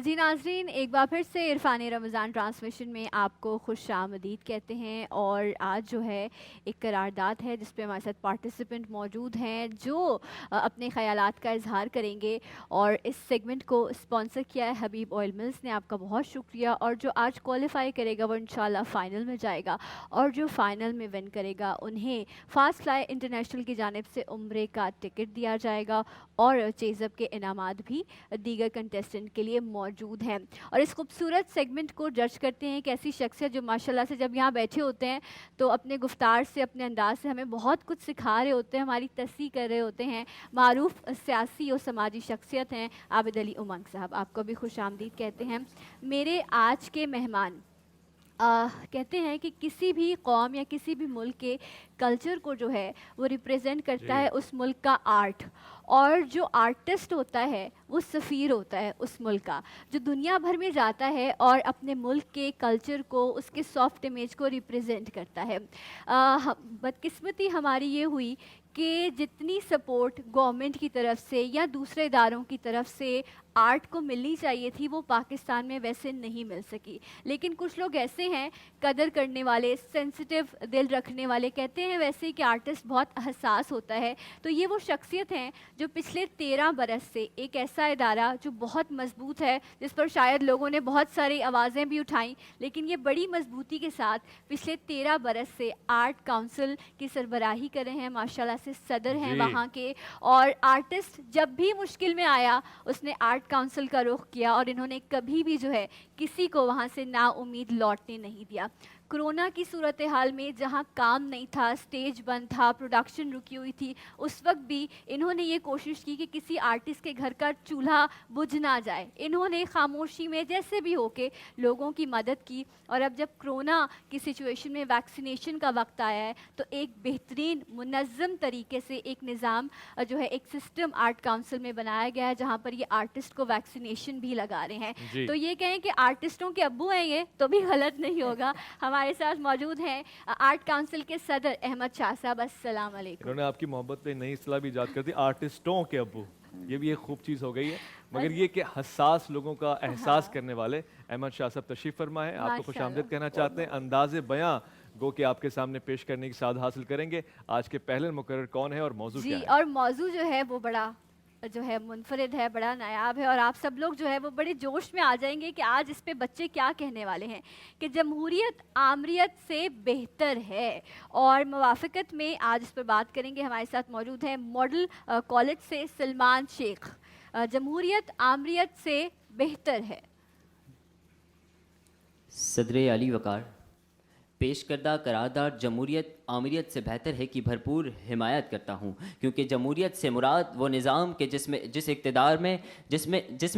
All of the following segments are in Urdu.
جی ناظرین، ایک بار پھر سے عرفان رمضان ٹرانسمیشن میں آپ کو خوش آمدید کہتے ہیں. اور آج جو ہے ایک قرارداد ہے جس پہ ہمارے ساتھ پارٹیسپینٹ موجود ہیں جو اپنے خیالات کا اظہار کریں گے. اور اس سیگمنٹ کو اسپانسر کیا ہے حبیب آئل ملز نے. آپ کا بہت شکریہ. اور جو آج کوالیفائی کرے گا وہ انشاءاللہ فائنل میں جائے گا، اور جو فائنل میں ون کرے گا انہیں فاسٹ فلائی انٹرنیشنل کی جانب سے عمرے کا ٹکٹ دیا جائے گا، اور چیزب کے انعامات بھی دیگر کنٹیسٹنٹ کے لیے موجود ہیں. اور اس خوبصورت سیگمنٹ کو جج کرتے ہیں ایک ایسی شخصیت جو ماشاءاللہ سے جب یہاں بیٹھے ہوتے ہیں تو اپنے گفتار سے، اپنے انداز سے ہمیں بہت کچھ سکھا رہے ہوتے ہیں، ہماری تصحیح کر رہے ہوتے ہیں. معروف سیاسی اور سماجی شخصیت ہیں عابد علی امنگ صاحب. آپ کو بھی خوش آمدید کہتے ہیں. میرے آج کے مہمان کہتے ہیں کہ کسی بھی قوم یا کسی بھی ملک کے کلچر کو جو ہے وہ ریپریزنٹ کرتا ہے اس ملک کا آرٹ، اور جو آرٹسٹ ہوتا ہے وہ سفیر ہوتا ہے اس ملک کا، جو دنیا بھر میں جاتا ہے اور اپنے ملک کے کلچر کو، اس کے سافٹ امیج کو ریپریزنٹ کرتا ہے. بدقسمتی ہماری یہ ہوئی کہ جتنی سپورٹ گورنمنٹ کی طرف سے یا دوسرے اداروں کی طرف سے آرٹ کو ملنی چاہیے تھی وہ پاکستان میں ویسے نہیں مل سکی. لیکن کچھ لوگ ایسے ہیں قدر کرنے والے، سینسٹیو دل رکھنے والے، کہتے ہیں ویسے کہ آرٹسٹ بہت حساس ہوتا ہے. تو یہ وہ شخصیت ہیں جو پچھلے 13 برس سے ایک ایسا ادارہ جو بہت مضبوط ہے، جس پر شاید لوگوں نے بہت ساری آوازیں بھی اٹھائیں، لیکن یہ بڑی مضبوطی کے ساتھ پچھلے 13 برس سے آرٹ کونسل کی سربراہی کر رہے ہیں. ماشاءاللہ سے صدر ہیں وہاں کے. اور آرٹسٹ جب بھی مشکل میں آیا اس نے آرٹ کونسل کا رخ کیا، اور انہوں نے کبھی بھی جو ہے کسی کو وہاں سے نا امید لوٹنے نہیں دیا. کرونا کی صورتحال میں جہاں کام نہیں تھا، اسٹیج بند تھا، پروڈکشن رکی ہوئی تھی، اس وقت بھی انہوں نے یہ کوشش کی کہ کسی آرٹسٹ کے گھر کا چولہا بجھ نہ جائے. انہوں نے خاموشی میں جیسے بھی ہو کے لوگوں کی مدد کی. اور اب جب کرونا کی سچویشن میں ویکسینیشن کا وقت آیا ہے تو ایک بہترین منظم طریقے سے ایک نظام جو ہے، ایک سسٹم آرٹ کونسل میں بنایا گیا ہے جہاں پر یہ آرٹسٹ کو ویکسینیشن بھی لگا رہے ہیں. تو یہ کہیں کہ آرٹسٹوں کے ابو ہیں یہ تو بھی غلط نہیں ہوگا. ہمارے ساتھ موجود ہیں آرٹ کونسل کے صدر احمد شاہ صاحب. السلام علیکم. انہوں نے آپ کی محبت پہ نئی اصطلاح بھی ایجاد کر دی، آرٹسٹوں کے ابو. یہ بھی ایک خوب چیز ہو گئی ہے. مگر یہ کہ حساس لوگوں کا احساس کرنے والے احمد شاہ صاحب تشریف فرما ہے. آپ کو خوش آمدید کہنا چاہتے ہیں. انداز بیاں گو کہ آپ کے سامنے پیش کرنے کی سعادت حاصل کریں گے. آج کے پہلے مقرر کون ہے اور موضوع کیا ہے؟ جی، اور موضوع جو ہے وہ بڑا جو ہے منفرد ہے، بڑا نایاب ہے، اور آپ سب لوگ جو ہے وہ بڑے جوش میں آ جائیں گے کہ آج اس پہ بچے کیا کہنے والے ہیں کہ جمہوریت آمریت سے بہتر ہے. اور موافقت میں آج اس پر بات کریں گے. ہمارے ساتھ موجود ہیں ماڈل کالج سے سلمان شیخ. جمہوریت آمریت سے بہتر ہے. صدر علی وقار، پیش کردہ قرارداد جمہوریت آمریت سے بہتر ہے کی بھرپور حمایت کرتا ہوں، کیونکہ جمہوریت سے مراد وہ نظام کہ جس میں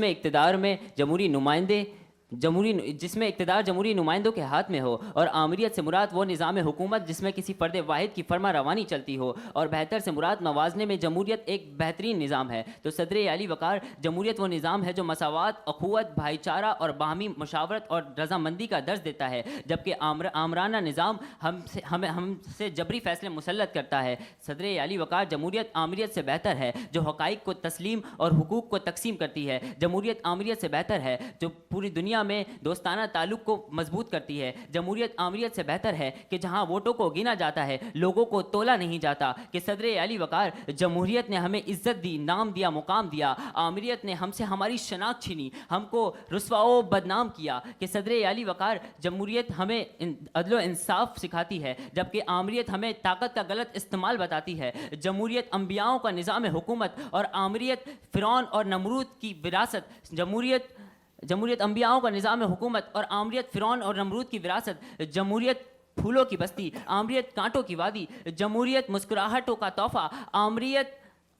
اقتدار میں جمہوری نمائندے جس میں اقتدار جمہوری نمائندوں کے ہاتھ میں ہو، اور آمریت سے مراد وہ نظام حکومت جس میں کسی فرد واحد کی فرما روانی چلتی ہو، اور بہتر سے مراد موازنے میں جمہوریت ایک بہترین نظام ہے. تو صدر علی وقار، جمہوریت وہ نظام ہے جو مساوات، اخوت، بھائی چارہ اور باہمی مشاورت اور رضامندی کا درس دیتا ہے، جبکہ آمرانہ نظام ہم سے جبری فیصلے مسلط کرتا ہے. صدر علی وقار، جمہوریت آمریت سے بہتر ہے جو حقائق کو تسلیم اور حقوق کو تقسیم کرتی ہے. جمہوریت آمریت سے بہتر ہے جو پوری دنیا میں دوستانہ تعلق کو مضبوط کرتی ہے. جمہوریت آمریت سے بہتر ہے کہ جہاں ووٹوں کو گنا جاتا ہے، لوگوں کو تولا نہیں جاتا. کہ صدر علی وقار، جمہوریت نے ہمیں عزت دی، نام دیا، مقام دیا. آمریت نے ہم سے ہماری شناخت چھینی، ہم کو رسوا و بدنام کیا. کہ صدر علی وقار، جمہوریت ہمیں عدل و انصاف سکھاتی ہے، جبکہ آمریت ہمیں طاقت کا غلط استعمال بتاتی ہے. جمہوریت انبیاؤں کا نظام حکومت اور آمریت فرعون اور نمرود کی وراثت. جمہوریت انبیاؤں کا نظام حکومت اور آمریت فرعون اور نمرود کی وراثت. جمہوریت پھولوں کی بستی، آمریت کانٹوں کی وادی. جمہوریت مسکراہٹوں کا تحفہ، آمریت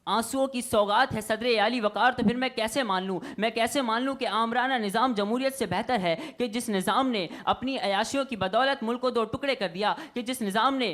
آنسوؤں کی سوغات ہے. صدر علی وقار، تو پھر میں کیسے مان لوں کہ آمرانہ نظام جمہوریت سے بہتر ہے، کہ جس نظام نے اپنی عیاشیوں کی بدولت ملک کو دو ٹکڑے کر دیا، کہ جس نظام نے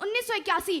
1981,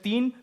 3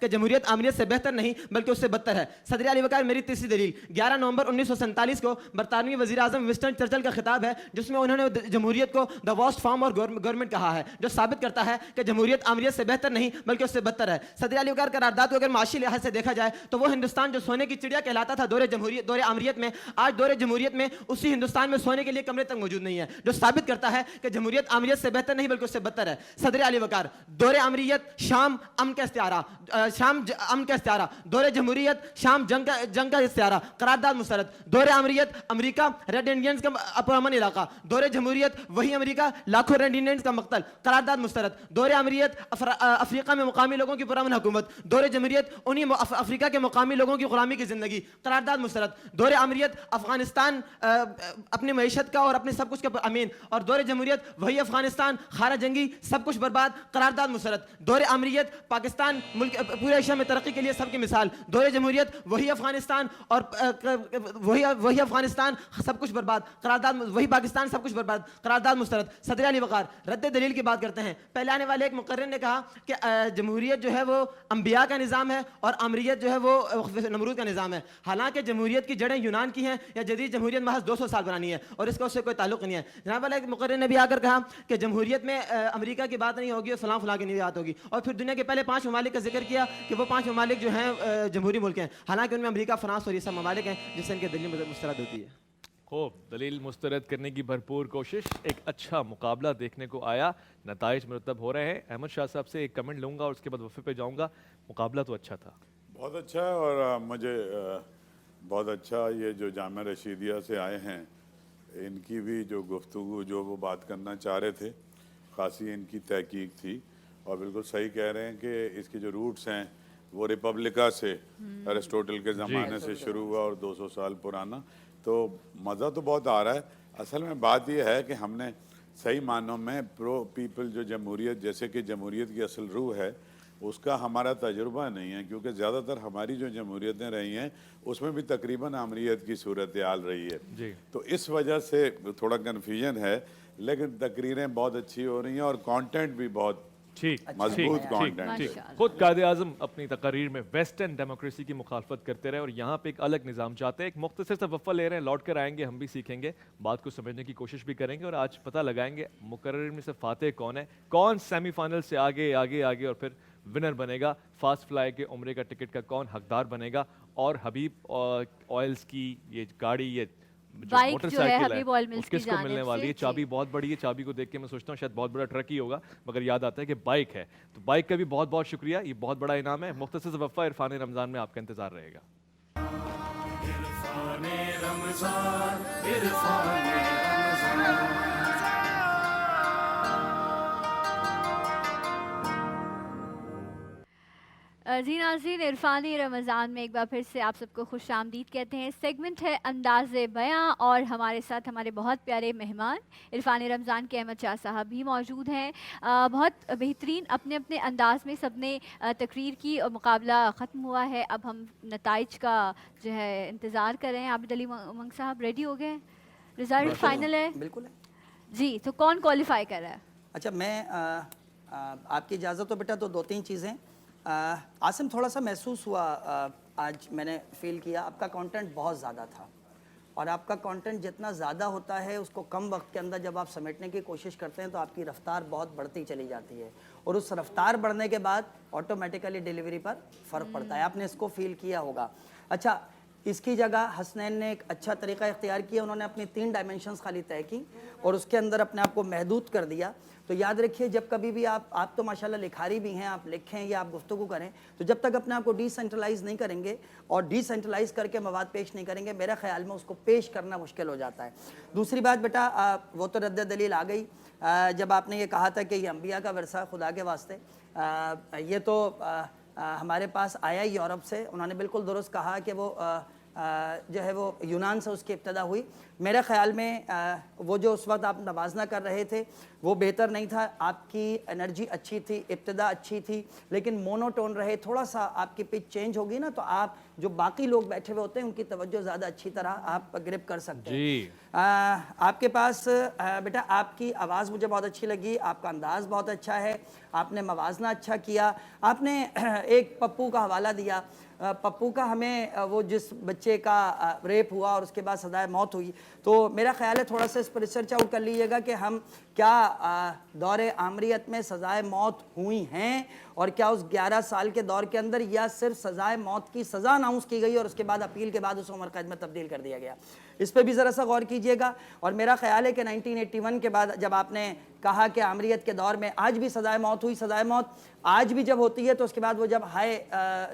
کہ جمہوریت آمریت سے بہتر نہیں بلکہ اس سے بدتر ہے. صدر علی وقار میری تیسری دلیل 11 نومبر 1947 کو برطانوی وزیر اعظم ونسٹن چرچل کا خطاب ہے جس میں انہوں نے جمہوریت کو دا ورسٹ فارم اور گورنمنٹ کہا ہے, جو ثابت کرتا ہے کہ جمہوریت آمریت سے بہتر نہیں بلکہ اس سے بدتر ہے. صدر علی وقار قرارداد کو اگر معاشی لحاظ سے دیکھا جائے تو وہ ہندوستان جو سونے کی چڑیا کہلاتا تھا دور آمریت میں, آج دور جمہوریت میں اسی ہندوستان میں سونے کے لیے کمرے تک موجود نہیں ہے, جو ثابت کرتا ہے کہ جمہوریت آمریت سے بہتر نہیں بلکہ اس سے بدتر ہے. صدر علی وقار دور آمریت شام امن کا استعارہ, امن کا استعارہ, دور جمہوریت شام جنگ کا استعارہ, قرارداد مسترد. دور آمریت امریکہ ریڈ انڈینز کا پرامن علاقہ, دور جمہوریت وہی امریکہ لاکھوں ریڈ انڈینز کا مقتل, قرارداد مسترد. دور آمریت افریقہ میں مقامی لوگوں کی پرامن حکومت, دور جمہوریت انہی افریقہ کے مقامی لوگوں کی غلامی کی زندگی, قرارداد مسترد. دور آمریت افغانستان اپنی معیشت کا اور اپنے سب کچھ کا امین, اور دور جمہوریت وہی افغانستان خارہ جنگی سب کچھ برباد, قرارداد مسترد. دور آمریت پاکستان ملک پورے ایشیا میں ترقی کے لیے سب کی مثال, دور جمہوریت وہی افغانستان اور وہی افغانستان سب کچھ برباد, قرارداد وہی پاکستان سب کچھ برباد, قرارداد مسترد. صدر علی وقار رد دلیل کی بات کرتے ہیں. پہلے آنے والے ایک مقرر نے کہا کہ جمہوریت جو ہے وہ انبیاء کا نظام ہے اور آمریت جو ہے وہ نمرود کا نظام ہے, حالانکہ جمہوریت کی جڑیں یونان کی ہیں یا جدید جمہوریت محض 200 سال پرانی ہے اور اس کا اس سے کوئی تعلق نہیں ہے. جناب والا ایک مقرر نے بھی آ کر کہا کہ جمہوریت میں امریکہ کی بات نہیں ہوگی اور فلاں فلاں کی نہیں بات ہوگی, اور پھر دنیا کے پہلے 5 ممالک کا ذکر کیا کہ وہ 5 ممالک جو ہیں جمہوری ملک ہیں, حالانکہ ان میں امریکہ, فرانس اور یہ سب ممالک ہیں جس سے ان کی دلیل مسترد ہوتی ہے. خوب دلیل مسترد کرنے کی بھرپور کوشش, ایک اچھا مقابلہ دیکھنے کو آیا, نتائج مرتب ہو رہے ہیں. احمد شاہ صاحب سے ایک کمنٹ لوں گا اور اس کے بعد وفے پہ جاؤں گا. مقابلہ تو اچھا تھا, بہت اچھا ہے, اور مجھے بہت اچھا یہ جو جامعہ رشیدیہ سے آئے ہیں ان کی بھی جو گفتگو جو وہ بات کرنا چاہ رہے تھے خاصی ان کی تحقیق تھی, اور بالکل صحیح کہہ رہے ہیں کہ اس کے جو روٹس ہیں وہ ریپبلکا سے ایرسٹوٹل کے زمانے سے شروع ہوا اور 200 سال پرانا. تو مزہ تو بہت آ رہا ہے. اصل میں بات یہ ہے کہ ہم نے صحیح معنوں میں پرو پیپل جو جمہوریت, جیسے کہ جمہوریت کی اصل روح ہے, اس کا ہمارا تجربہ نہیں ہے, کیونکہ زیادہ تر ہماری جو جمہوریتیں رہی ہیں اس میں بھی تقریباً آمریت کی صورتحال رہی ہے. تو اس وجہ سے تھوڑا کنفیوژن ہے, لیکن تقریریں بہت اچھی ہو رہی ہیں اور کانٹینٹ بھی بہت مضبوط کانٹینٹ ہے. خود قائد اعظم اپنی تقاریر میں ویسٹرن ڈیموکریسی کی مخالفت کرتے رہے اور یہاں پہ ایک الگ نظام چاہتے ہیں. ایک مختصر سا وقفہ لے رہے ہیں, لوٹ کر آئیں گے, ہم بھی سیکھیں گے, بات کو سمجھنے کی کوشش بھی کریں گے, اور آج پتہ لگائیں گے مقرر میں سے فاتح کون ہے, کون سیمی فائنل سے آگے اور پھر ونر بنے گا, فاسٹ فلائی کے عمرے کا ٹکٹ کا کون حقدار بنے گا, اور حبیب آئلز کی یہ گاڑی, یہ موٹر سائیکل ہے اس کس کو ملنے والی ہے. چابی بہت بڑی ہے, چابی کو دیکھ کے میں سوچتا ہوں شاید بہت بڑا ٹرک ہی ہوگا, مگر یاد آتا ہے کہ بائک ہے. تو بائک کا بھی بہت بہت شکریہ, یہ بہت بڑا انعام ہے. مختصر وقفہ عرفان رمضان میں آپ کا انتظار رہے گا. جی ناظرین, عرفان رمضان میں ایک بار پھر سے آپ سب کو خوش آمدید کہتے ہیں. سیگمنٹ ہے انداز بیاں, اور ہمارے ساتھ ہمارے بہت پیارے مہمان عرفان رمضان کے احمد شاہ صاحب بھی موجود ہیں. بہت بہترین اپنے اپنے انداز میں سب نے تقریر کی اور مقابلہ ختم ہوا ہے. اب ہم نتائج کا جو ہے انتظار کر رہے ہیں. عابد علی منگ صاحب ریڈی ہو گئے؟ رزلٹ فائنل ہے بالکل جی, تو کون کوالیفائی کر رہا ہے؟ اچھا, میں آپ کی اجازت ہو بیٹا تو 2-3 چیزیں. عاصم, تھوڑا سا محسوس ہوا آج, میں نے فیل کیا آپ کا کانٹینٹ بہت زیادہ تھا, اور آپ کا کانٹینٹ جتنا زیادہ ہوتا ہے اس کو کم وقت کے اندر جب آپ سمیٹنے کی کوشش کرتے ہیں تو آپ کی رفتار بہت بڑھتی چلی جاتی ہے, اور اس رفتار بڑھنے کے بعد آٹومیٹیکلی ڈیلیوری پر فرق پڑتا ہے. آپ نے اس کو فیل کیا ہوگا. اچھا, اس کی جگہ حسنین نے ایک اچھا طریقہ اختیار کیا, انہوں نے اپنی 3 ڈائمنشنز خالی طے کی اور اس کے اندر اپنے آپ کو محدود کر دیا. تو یاد رکھیے, جب کبھی بھی آپ تو ماشاءاللہ لکھاری بھی ہیں, آپ لکھیں یا آپ گفتگو کریں, تو جب تک اپنے آپ کو ڈی سینٹرلائز نہیں کریں گے اور ڈی سینٹرلائز کر کے مواد پیش نہیں کریں گے, میرے خیال میں اس کو پیش کرنا مشکل ہو جاتا ہے. دوسری بات بیٹا, وہ تو رد دلیل آ گئی جب آپ نے یہ کہا تھا کہ یہ انبیاء کا ورثہ خدا کے واسطے, یہ تو ہمارے پاس آیا یورپ سے. انہوں نے بالکل درست کہا کہ وہ جو ہے وہ یونان سے اس کی ابتدا ہوئی. میرے خیال میں وہ جو اس وقت آپ نوازنہ کر رہے تھے وہ بہتر نہیں تھا. آپ کی انرجی اچھی تھی, ابتدا اچھی تھی, لیکن مونوٹون رہے. تھوڑا سا آپ کی پچ چینج ہوگی نا تو آپ جو باقی لوگ بیٹھے ہوئے ہوتے ہیں ان کی توجہ زیادہ اچھی طرح آپ گرپ کر سکتے ہیں. آپ کے پاس بیٹا آپ کی آواز مجھے بہت اچھی لگی, آپ کا انداز بہت اچھا ہے, آپ نے موازنہ اچھا کیا. آپ نے ایک پپو کا حوالہ دیا. پپو کا ہمیں وہ جس بچے کا ریپ ہوا اور اس کے بعد سزائے موت ہوئی, تو میرا خیال ہے تھوڑا سا اس پر ریسرچ آؤٹ کر لیجیے گا کہ ہم کیا دور آمریت میں سزائے موت ہوئی ہیں اور کیا اس 11 سال کے دور کے اندر یا صرف سزائے موت کی سزا اناؤنس کی گئی اور اس کے بعد اپیل کے بعد اس عمر قید میں تبدیل کر دیا گیا. اس پہ بھی ذرا سا غور کیجیے گا. اور میرا خیال ہے کہ 1981 کے بعد جب آپ نے کہا کہ آمریت کے دور میں آج بھی سزائے موت ہوئی, سزائے موت آج بھی جب ہوتی ہے تو اس کے بعد وہ جب ہائی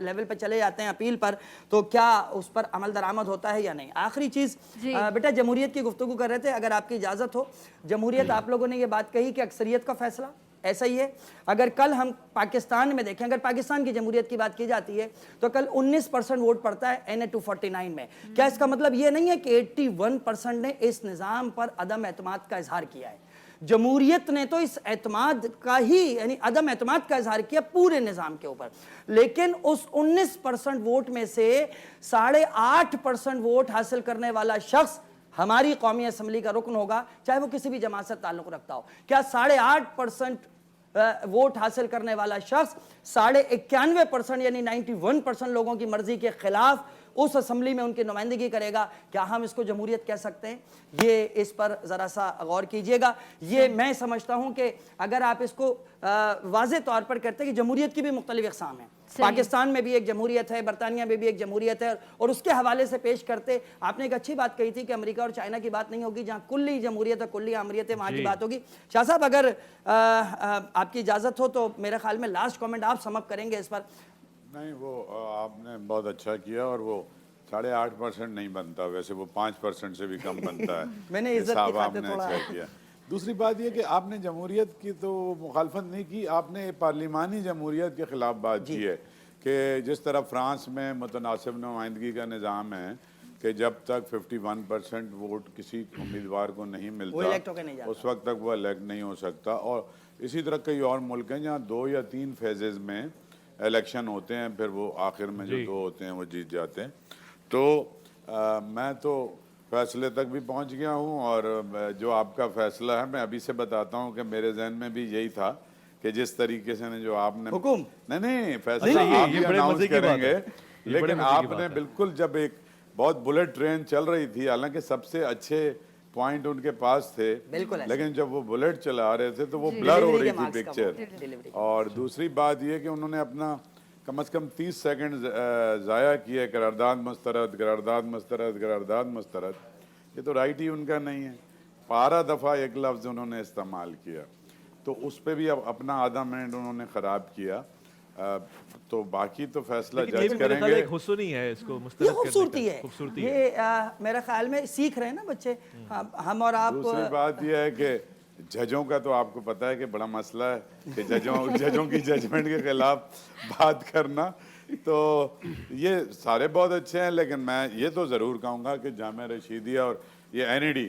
لیول پہ چلے جاتے ہیں اپیل پر تو کیا اس پر عمل درآمد ہوتا ہے یا نہیں. آخری چیز بیٹا جمہوریت کی گفتگو کر رہے تھے, اگر آپ کی اجازت ہو. جمہوریت آپ لوگوں نے یہ بات کہی کہ اکثریت کا فیصلہ, ایسا ہی ہے. اگر کل ہم پاکستان میں دیکھیں, اگر پاکستان کی جمہوریت کی بات کی جاتی ہے تو کل 19% ووٹ پڑتا ہے NA 249 میں. کیا اس کا مطلب یہ نہیں ہے کہ 81% نے اس نظام پر عدم اعتماد کا اظہار کیا ہے؟ جمہوریت نے تو اس اعتماد کا ہی یعنی عدم اعتماد کا اظہار کیا پورے نظام کے اوپر, لیکن اس 19% ووٹ میں سے 8.5% ووٹ حاصل کرنے والا شخص ہماری قومی اسمبلی کا رکن ہوگا, چاہے وہ کسی بھی جماعت سے تعلق رکھتا ہو. کیا 8.5% ووٹ حاصل کرنے والا شخص 91% یعنی 91% لوگوں کی مرضی کے خلاف اس اسمبلی میں ان کی نمائندگی کرے گا؟ کیا ہم اس کو جمہوریت کہہ سکتے ہیں؟ یہ اس پر ذرا سا غور کیجئے گا. یہ میں سمجھتا ہوں کہ اگر آپ اس کو واضح طور پر کرتے کہ جمہوریت کی بھی مختلف اقسام ہیں, پاکستان میں بھی ایک جمہوریت ہے, برطانیہ میں بھی ایک جمہوریت ہے, اور اس کے حوالے سے پیش کرتے. آپ نے ایک اچھی بات کہی تھی کہ امریکہ اور چائنا کی بات نہیں ہوگی, جہاں کلی جمہوریت اور کلی آمریت ہے وہاں کی بات ہوگی. شاہ صاحب اگر آپ کی اجازت ہو تو میرے خیال میں لاسٹ کامنٹ آپ سم اپ کریں گے اس پر. نہیں, وہ آپ نے بہت اچھا کیا, اور وہ 8.5% نہیں بنتا, ویسے وہ 5% سے بھی کم بنتا ہے. میں نے عزت کی خاطر تھوڑا کیا. دوسری بات یہ کہ آپ نے جمہوریت کی تو مخالفت نہیں کی, آپ نے پارلیمانی جمہوریت کے خلاف بات کی ہے کہ جس طرح فرانس میں متناسب نمائندگی کا نظام ہے کہ جب تک 51% ووٹ کسی امیدوار کو نہیں ملتا اس وقت تک وہ الیکٹ نہیں ہو سکتا. اور اسی طرح کئی اور ملک ہیں جہاں 2 یا 3 فیزز میں الیکشن ہوتے ہیں, پھر وہ آخر میں جو 2 ہوتے ہیں وہ جیت جاتے ہیں. تو میں تو فیصلے تک بھی پہنچ گیا ہوں, اور جو آپ کا فیصلہ ہے میں ابھی سے بتاتا ہوں کہ میرے ذہن میں بھی یہی تھا کہ جس طریقے سے جو آپ نے حکم نہیں فیصلہ آپ بھی اناؤنس کریں گے, لیکن آپ نے بالکل جب ایک بہت بلٹ ٹرین چل رہی تھی, حالانکہ سب سے اچھے پوائنٹ ان کے پاس تھے, لیکن جب وہ بلٹ چلا رہے تھے تو وہ بلر ہو رہی تھی پکچر. اور دوسری بات یہ کہ انہوں نے اپنا کم از کم 30 سیکنڈ ضائع کیے, قرارداد مسترد, قرارداد مسترد, قرارداد مسترد. یہ تو رائٹ ہی ان کا نہیں ہے. 12 دفعہ ایک لفظ انہوں نے استعمال کیا, تو اس پہ بھی اپنا آدھا منٹ انہوں نے خراب کیا. تو باقی تو فیصلہ جج کریں گے. حسن ہی ہے اس کو مسترد یہ خوبصورتی ہے, یہ میرے خیال میں سیکھ رہے ہیں نا بچے, ہم اور آپ. دوسری بات یہ ہے کہ ججوں کا تو آپ کو پتا ہے کہ بڑا مسئلہ ہے کہ ججوں کی ججمنٹ کے خلاف بات کرنا. تو یہ سارے بہت اچھے ہیں, لیکن میں یہ تو ضرور کہوں گا کہ جامعہ رشیدیہ اور یہ NED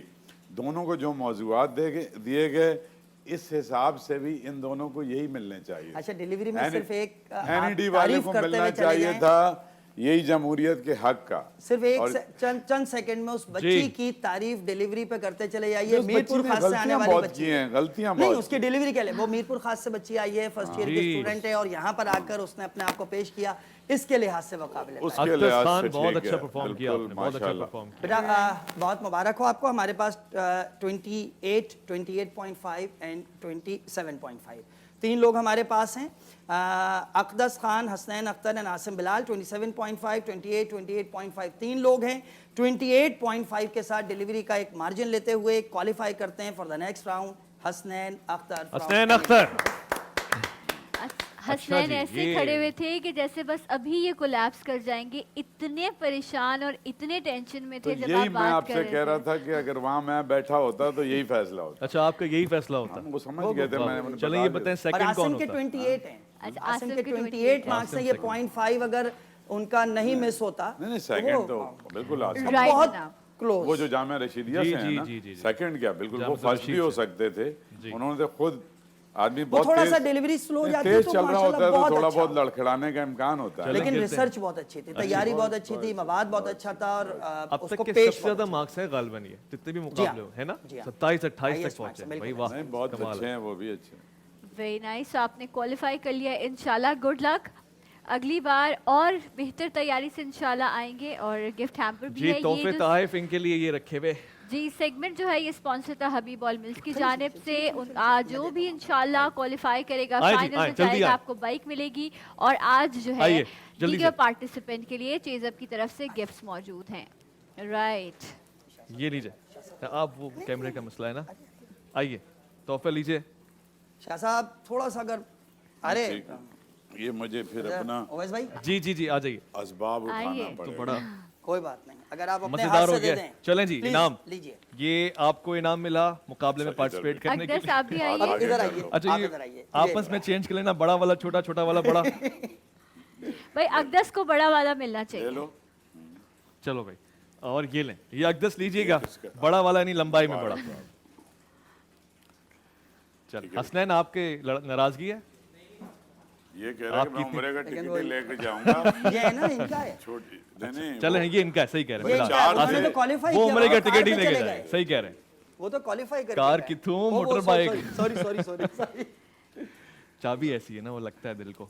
دونوں کو جو موضوعات دیے گئے اس حساب سے بھی ان دونوں کو یہی ملنے چاہیے. اچھا, ڈیلیوری میں صرف ایک NED والے کو ملنا چاہیے تھا یہی جمہوریت کے حق کا. صرف ایک چند سیکنڈ میں اس بچی کی تعریف ڈیلیوری پہ کرتے چلے جائیے. میرپور خاص سے آنے والی بچی ہے, غلطیاں نہیں اس کی ڈیلیوری کے لیے, وہ میرپور خاص سے بچی آئی ہے, فرسٹ ایئر کی اسٹوڈنٹ ہے, اور یہاں پر آ کر اس نے اپنے آپ کو پیش کیا. اس کے لحاظ سے وہ قابل ہے. بہت اچھا پرفارم کیا آپ نے, بہت اچھا پرفارم کیا بیٹا, بہت مبارک ہو آپ کو. ہمارے پاس 28, 28.5 اینڈ 27.5 3 لوگ ہمارے پاس ہیں. اقدس خان, حسنین اختر اور عاصم بلال. 27.5, 28, 28.5 3 لوگ ہیں. 28.5 کے ساتھ ڈیلیوری کا ایک مارجن لیتے ہوئے کوالیفائی کرتے ہیں for the next round Hasnain Akhtar. Hasnain Akhtar Hasnain ایسے کھڑے ہوئے تھے کہ جیسے بس ابھی یہ کولیپس کر جائیں گے, اتنے پریشان اور اتنے ٹینشن میں تھے جب آپ بات کر رہے تھے. میں آپ سے کہہ رہا تھا کہ اگر وہاں میں بیٹھا ہوتا تو یہی فیصلہ ہوتا. اچھا, آپ کا یہی فیصلہ ہوتا. وہ سمجھ گئے تھے. چلیں یہ بتائیں سیکنڈ کون ہوتا. عاصم کے 28 ہیں, عاصم کے 28 مارکس ہیں. یہ 0.5 اگر ان کا نہیں مس ہوتا. نہیں سیکنڈ تو بالکل آسان Right بہت جناب. کلوز. وہ جو جامعہ رشیدیہ سے ہیں نا سیکنڈ کیا بالکل وہ فرسٹ بھی ہو سکتے تھے. انہوں نے خود آدمی وہ بہت تھوڑا سا ڈیلیوری سلو جاتی ہے تیز تو چل رہا ہوتا ہے تو بہت تھوڑا اچھا. بہت لڑکھڑانے کا امکان ہوتا ہے. لیکن ریسرچ بہت اچھی تھی, تیاری بہت اچھی تھی, مواد بہت اچھا تھا, اور اب اس تک کو کے پیش سب سے زیادہ مارکس ہیں غالباً یہ جتنے بھی مقابلے ہے نا 27-28 تک پہنچے بھائی واہ نہیں بہت اچھے ہیں وہ بھی اچھے ہیں. Very nice. آپ نے کوالیفائی کر لیا انشاءاللہ. Good luck. اگلی بار اور بہتر تیاری سے انشاءاللہ آئیں گے, اور گفٹ ہیمپر بھی جی ہے. تحفے یہ جو تحائف ان کے لیے یہ رکھے ہوئے. جی سیگمنٹ جو ہے یہ اسپانسر تھا حبیب آل ملز کی جانب سے. جو بھی انشاءاللہ کوالیفائی کرے گا فائنل میں جائے گا, آپ کو بائک ملے گی. اور آج جو ہے دیگر پارٹیسپینٹ کے لیے چیز اپ کی طرف سے گفٹس موجود ہیں. رائٹ یہ لیجیے آپ, وہ کیمرے کا مسئلہ ہے نا. آئیے تحفہ لیجیے. شاہ صاحب تھوڑا سا اگر ارے یہ مجھے پھر اپنا اویس بھائی جی آ جائیے. اسباب اٹھانا پڑے بڑا کوئی بات نہیں, اگر آپ اپنے مزیدار ہاتھ ہو سے دے گیا. دیں. چلیں جی انعام لیجیے. یہ آپ کو انعام ملا مقابلے میں پارٹیسپیٹ کرنے کے اقدس لیے. آپ بھی آئیے. ادھر آئیے, اچھا آپ یہ ادھر آئیے. آپس میں چینج کر لینا, بڑا والا چھوٹا, چھوٹا والا بڑا. بھائی اقدس کو بڑا والا ملنا لے چاہیے. لو. چلو بھائی اور یہ لیں, یہ اقدس لیجیے گا بڑا والا, نہیں لمبائی میں بڑا. چل حسنین آپ کے ناراضگی ہے. یہ کہہ رہا ہے کہ میں عمرے کا ٹکٹ ہی لے کے جاؤں گا. یہ ہے نا ان کا ہے. چھوٹی نہیں چلیں یہ ان کا ہے, صحیح کہہ رہے یہ ہیں. ان کا ہے. انہوں نے تو qualify وہ کیا, عمرے کا وہ ٹکٹ ہی کار لے پہ کے چلے جائیں, گئے. صحیح کہہ رہے ہیں. وہ تو کوالیفائی کر کار کتوں موٹر بائک. سوری چابی ایسی ہے نا, وہ لگتا ہے دل کو.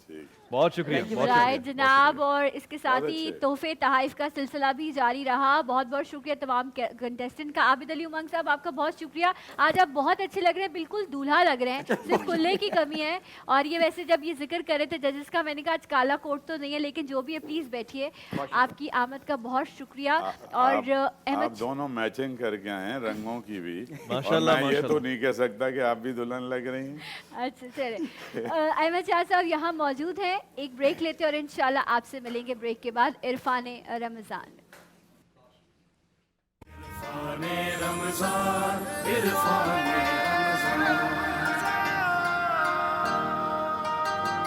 بہت شکریہ, بہت رائٹ شکریہ. جناب. اور اس کے ساتھ ہی تحفے تحائف کا سلسلہ بھی جاری رہا. بہت بہت شکریہ تمام کنٹیسٹنٹ کا. عابد علی امنگ صاحب آپ کا بہت شکریہ. آج آپ بہت اچھے لگ رہے ہیں, بالکل دولہا لگ رہے ہیں, صرف کلے کی کمی ہے. اور یہ ویسے جب یہ ذکر کر رہے تھے ججز کا, میں نے کہا آج کالا کوٹ تو نہیں ہے, لیکن جو بھی ہے پلیز بیٹھیے. آپ کی آمد کا بہت شکریہ. اور آپ دونوں میچنگ کر کے آئے ہیں رنگوں کی بھی. ماشاءاللہ, میں یہ تو نہیں کہہ سکتا کہ آپ بھی دلہن لگ رہی ہیں. اچھا چلے. احمد شاہ صاحب یہاں موجود ہیں. ایک بریک لیتے اور انشاءاللہ آپ سے ملیں گے بریک کے بعد عرفان رمضان. عرفان